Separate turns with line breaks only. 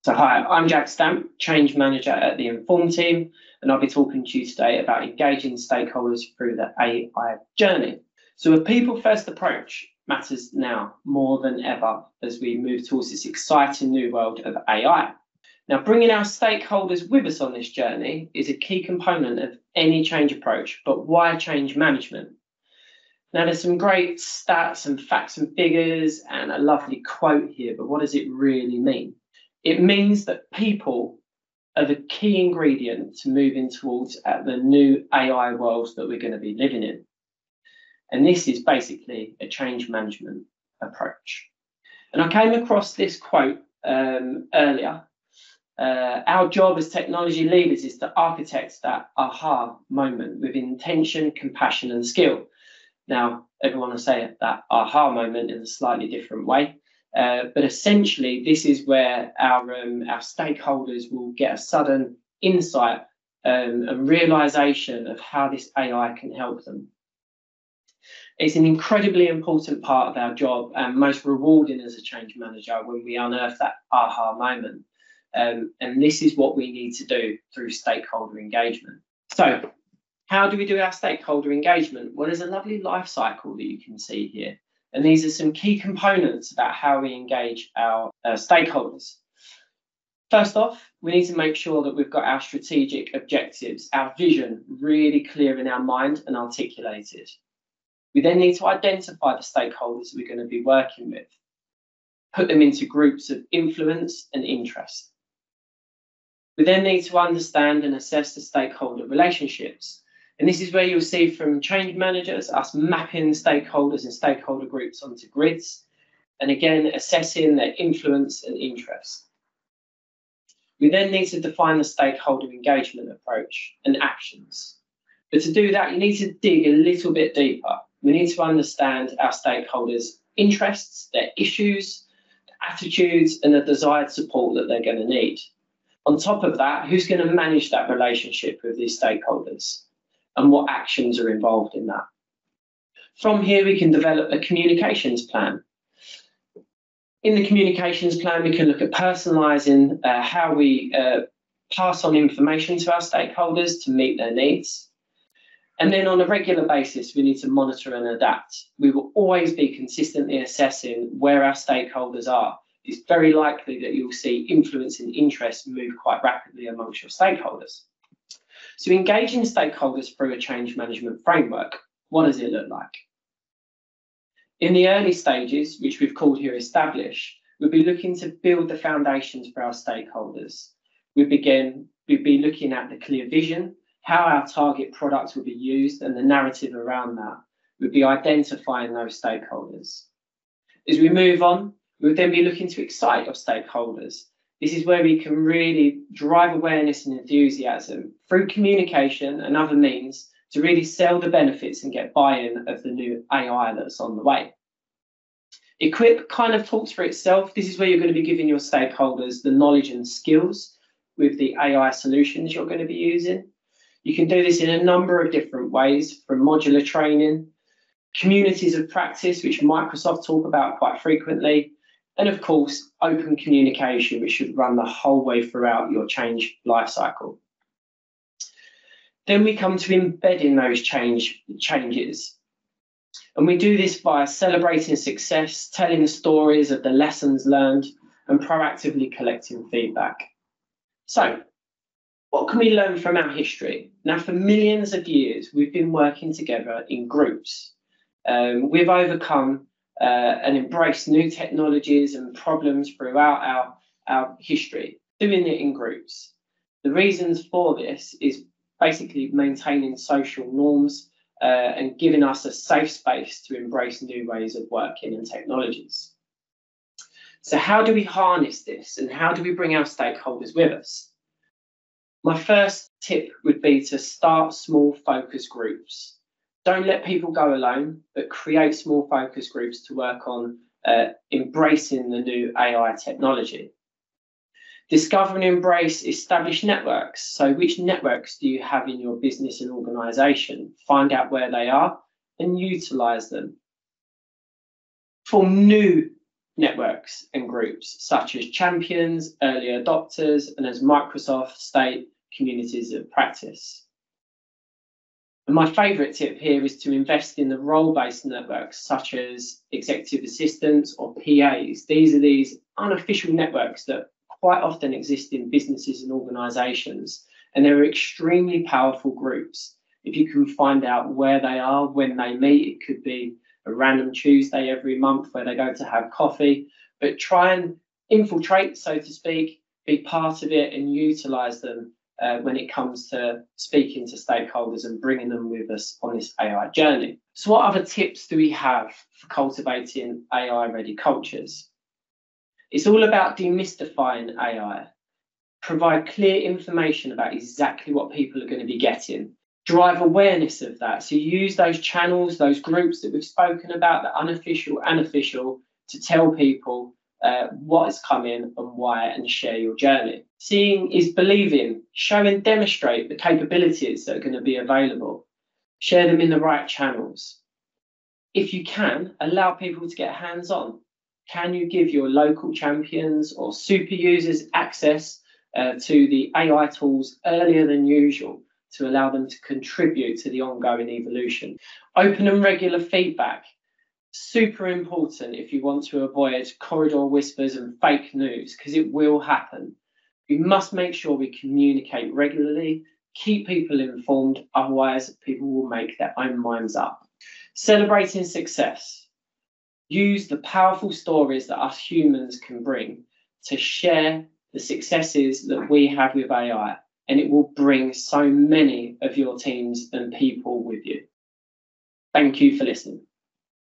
So hi, I'm Jack Stamp, Change Manager at the Inform team, and I'll be talking to you today about engaging stakeholders through the AI journey. So a people-first approach matters now more than ever as we move towards this exciting new world of AI. Now, bringing our stakeholders with us on this journey is a key component of any change approach, but why change management? Now, there's some great stats and facts and figures and a lovely quote here, but what does it really mean? It means that people are the key ingredient to moving towards the new AI world that we're going to be living in. And this is basically a change management approach. And I came across this quote earlier. Our job as technology leaders is to architect that aha moment with intention, compassion, and skill. Now, everyone will say that aha moment in a slightly different way. But essentially, this is where our stakeholders will get a sudden insight and realization of how this AI can help them. It's an incredibly important part of our job and most rewarding as a change manager when we unearth that aha moment. And this is what we need to do through stakeholder engagement. So, how do we do our stakeholder engagement? Well, there's a lovely life cycle that you can see here. And these are some key components about how we engage our stakeholders. First off, we need to make sure that we've got our strategic objectives, our vision really clear in our mind and articulated. We then need to identify the stakeholders we're going to be working with, put them into groups of influence and interest. We then need to understand and assess the stakeholder relationships. And this is where you'll see from change managers, us mapping stakeholders and stakeholder groups onto grids, and again, assessing their influence and interest. We then need to define the stakeholder engagement approach and actions. But to do that, you need to dig a little bit deeper. We need to understand our stakeholders' interests, their issues, attitudes, and the desired support that they're going to need. On top of that, who's going to manage that relationship with these stakeholders? And what actions are involved in that. From here, we can develop a communications plan. In the communications plan, we can look at personalising how we pass on information to our stakeholders to meet their needs. And then on a regular basis, we need to monitor and adapt. We will always be consistently assessing where our stakeholders are. It's very likely that you'll see influence and interest move quite rapidly amongst your stakeholders. So engaging stakeholders through a change management framework, what does it look like? In the early stages, which we've called here establish, we'll be looking to build the foundations for our stakeholders. We'd be looking at the clear vision, how our target products will be used and the narrative around that. We'd be identifying those stakeholders. As we move on, we'll then be looking to excite your stakeholders. This is where we can really drive awareness and enthusiasm through communication and other means to really sell the benefits and get buy-in of the new AI that's on the way. Equip kind of talks for itself. This is where you're going to be giving your stakeholders the knowledge and skills with the AI solutions you're going to be using. You can do this in a number of different ways, from modular training, communities of practice, which Microsoft talk about quite frequently, and of course, open communication, which should run the whole way throughout your change lifecycle. Then we come to embedding those changes. And we do this by celebrating success, telling the stories of the lessons learned, and proactively collecting feedback. So, what can we learn from our history? Now, for millions of years, we've been working together in groups. We've overcome and embraced new technologies and problems throughout our history, doing it in groups. The reasons for this is basically maintaining social norms and giving us a safe space to embrace new ways of working and technologies. So how do we harness this and how do we bring our stakeholders with us? My first tip would be to start small focus groups. Don't let people go alone, but create small focus groups to work on embracing the new AI technology. Discover and embrace established networks. So which networks do you have in your business and organisation? Find out where they are and utilise them. Form new networks and groups, such as champions, early adopters, and as Microsoft state communities of practice. And my favourite tip here is to invest in the role-based networks, such as executive assistants or PAs. These are these unofficial networks that quite often exist in businesses and organisations, and they're extremely powerful groups. If you can find out where they are, when they meet, it could be a random Tuesday every month where they go to have coffee, but try and infiltrate, so to speak, be part of it and utilise them when it comes to speaking to stakeholders and bringing them with us on this AI journey. So what other tips do we have for cultivating AI-ready cultures? It's all about demystifying AI. Provide clear information about exactly what people are going to be getting. Drive awareness of that. So use those channels, those groups that we've spoken about, the unofficial and official, to tell people what is coming and why, and share your journey. Seeing is believing. Show and demonstrate the capabilities that are going to be available. Share them in the right channels. If you can, allow people to get hands-on. Can you give your local champions or super users access to the AI tools earlier than usual to allow them to contribute to the ongoing evolution? Open and regular feedback. Super important if you want to avoid corridor whispers and fake news, because it will happen. We must make sure we communicate regularly, keep people informed, otherwise people will make their own minds up. Celebrating success. Use the powerful stories that us humans can bring to share the successes that we have with AI, and it will bring so many of your teams and people with you. Thank you for listening.